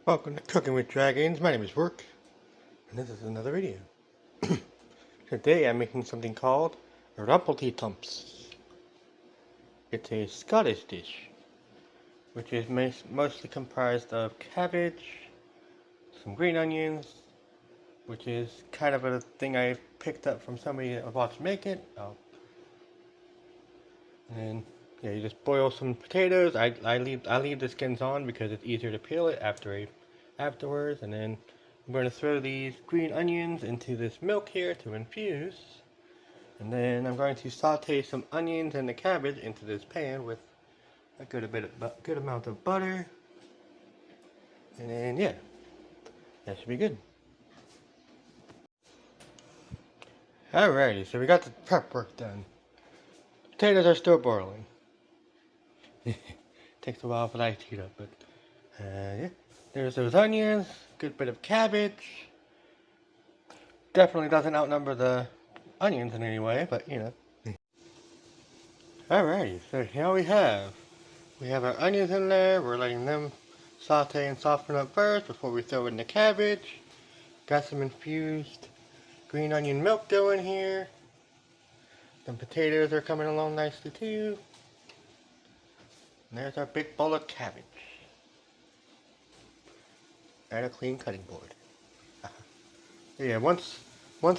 Welcome to Cooking with Dragons. My name is Work, and this is another video. Today I'm making something called Rumpledethumps. It's a Scottish dish, which is mostly comprised of cabbage, some green onions, which is kind of a thing I picked up from somebody I watched make it. And yeah, you just boil some potatoes. I leave the skins on because it's easier to peel it afterwards. And then I'm going to throw these green onions into this milk here to infuse. And then I'm going to saute some onions and the cabbage into this pan with a good amount of butter. And then yeah, that should be good. Alrighty, so we got the prep work done. Potatoes are still boiling. Takes a while for that to heat up, but yeah. There's those onions, good bit of cabbage. Definitely doesn't outnumber the onions in any way, but you know. Alrighty, so here we have our onions in there. We're letting them saute and soften up first before we throw in the cabbage. Got some infused green onion milk going here. The potatoes are coming along nicely too. And there's our big bowl of cabbage. And a clean cutting board. Yeah, once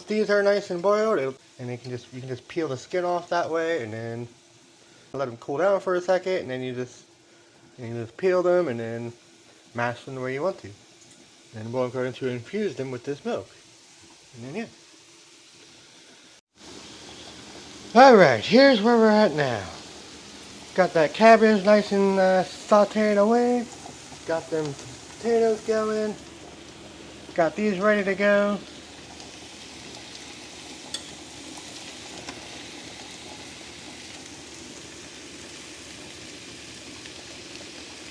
these are nice and boiled, and you can just peel the skin off that way, and then let them cool down for a second, and then you just peel them, and then mash them the way you want to. And we're going to infuse them with this milk. And then yeah. Alright, here's where we're at now. Got that cabbage nice and sauteed away. Got them potatoes going. Got these ready to go.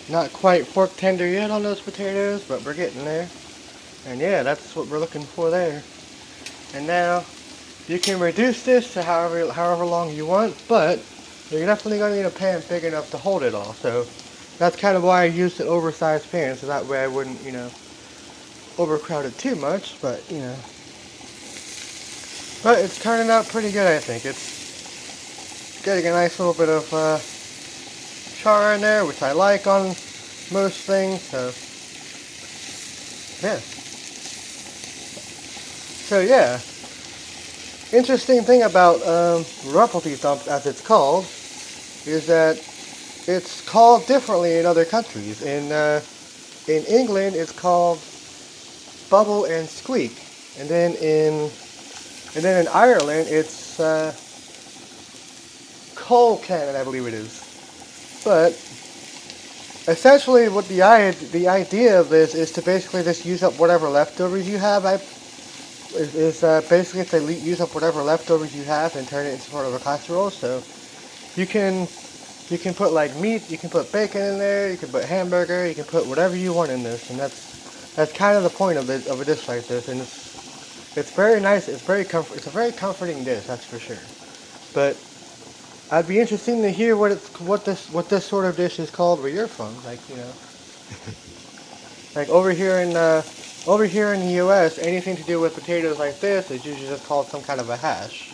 Not quite fork tender yet on those potatoes, but we're getting there. And yeah, that's what we're looking for there. And now, you can reduce this to however long you want, but you're definitely going to need a pan big enough to hold it all. So that's kind of why I used an oversized pan, so that way I wouldn't, overcrowd it too much, but, But it's turning out pretty good, I think. It's getting a nice little bit of char in there, which I like on most things, so yeah. So yeah, interesting thing about Rumpledethumps, as it's called, is that it's called differently in other countries. In England, it's called Bubble and Squeak, and then in Ireland, it's Coal Cannon, I believe it is. But essentially, what the idea of this is to basically just use up whatever leftovers you have. Basically to use up whatever leftovers you have and turn it into sort of a casserole. So you can put like meat, you can put bacon in there, you can put hamburger, you can put whatever you want in this, and that's kind of the point of a dish like this. And it's very nice. It's a very comforting dish, that's for sure. But I'd be interested to hear what this sort of dish is called where you're from. Like, like over here in the U.S., anything to do with potatoes like this is usually just called some kind of a hash,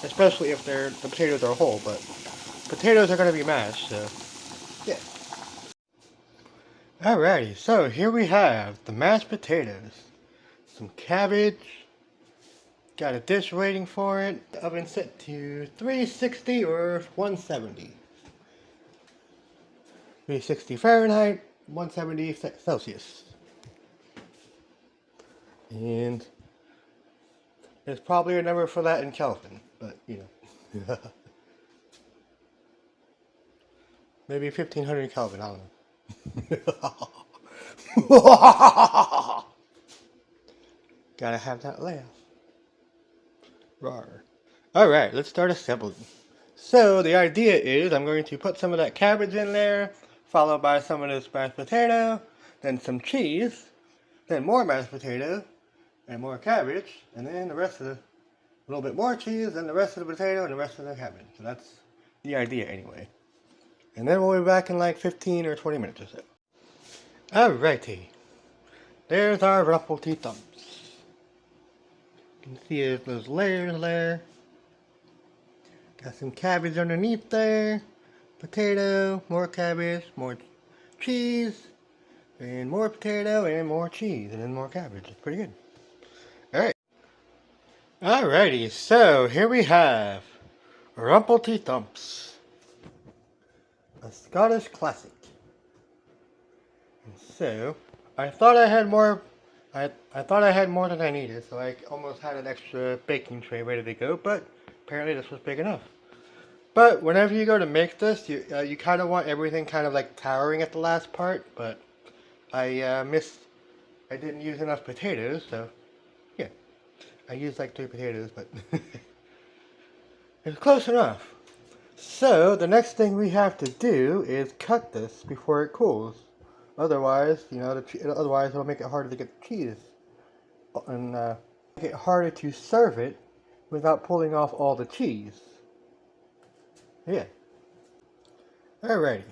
especially if the potatoes are whole. But potatoes are going to be mashed, so yeah. Alrighty, so here we have the mashed potatoes, some cabbage. Got a dish waiting for it. The oven set to 360 or 170. 360 Fahrenheit, 170 Celsius. And there's probably a number for that in Kelvin, but maybe 1500 Kelvin, I don't know. Gotta have that laugh. Rawr. Alright, let's start assembling. So the idea is I'm going to put some of that cabbage in there, followed by some of this mashed potato, then some cheese, then more mashed potato, and more cabbage, and then the rest of a little bit more cheese, then the rest of the potato, and the rest of the cabbage. So that's the idea anyway. And then we'll be back in like 15 or 20 minutes or so. Alrighty. there's our Rumpledethumps. You can see those layers there. Got some cabbage underneath there. Potato, more cabbage, more cheese, and more potato, and more cheese, and then more cabbage. It's pretty good. Alright. Alrighty, so here we have Rumpledethumps, a Scottish classic. And so, I thought I had more. I thought I had more than I needed, so I almost had an extra baking tray ready to go, but apparently this was big enough. But whenever you go to make this, you kind of want everything kind of like towering at the last part, but I didn't use enough potatoes, so yeah. I used like 3 potatoes, but it's close enough. So the next thing we have to do is cut this before it cools. Otherwise, otherwise it'll make it harder to get the cheese, and make it harder to serve it without pulling off all the cheese. Yeah. Alrighty.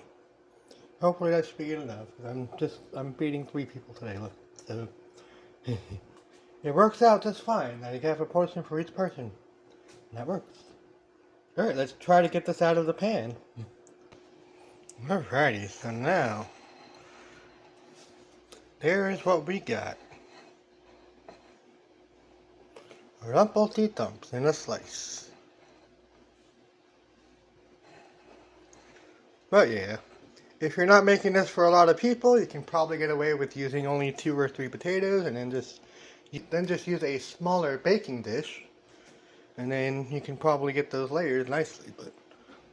Hopefully that should be good enough. I'm feeding 3 people today. Look, so it works out just fine. I have a portion for each person, and that works. Alright, let's try to get this out of the pan. Alrighty, so now there is what we got. Rumpledethumps in a slice. But yeah, if you're not making this for a lot of people, you can probably get away with using only 2 or 3 potatoes, and then just use a smaller baking dish, and then you can probably get those layers nicely. But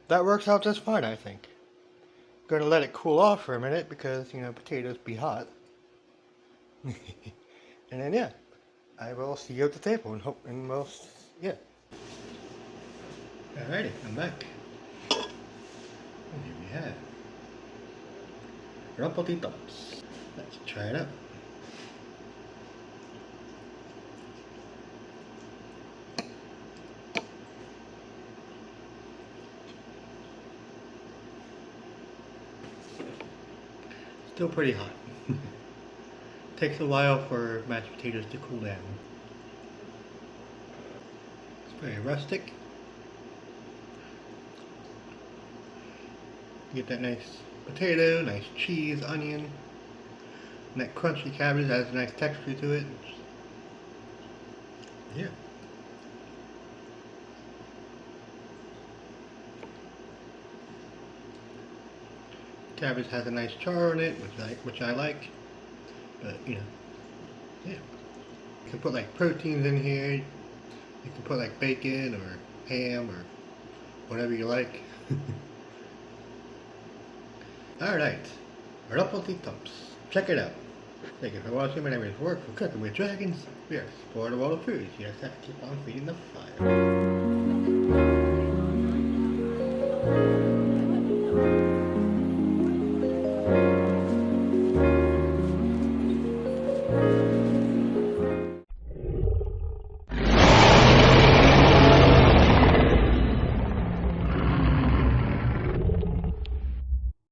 that works out just fine, I think. Gonna let it cool off for a minute because potatoes be hot, and then yeah, I will see you at the table and yeah. Alrighty, I'm back. And here we have Rumpledethumps. Let's try it out. Still pretty hot. Takes a while for mashed potatoes to cool down. It's very rustic. You get that nice potato, nice cheese, onion, and that crunchy cabbage adds a nice texture to it. Yeah. Cabbage has a nice char on it, which I like. But yeah. You can put like proteins in here. You can put like bacon or ham or whatever you like. Alright, Rumpledethumps. Check it out. Thank you for watching. My name is Work for Cooking with Dragons. We are supportive of all the foods. You just have to keep on feeding the fire.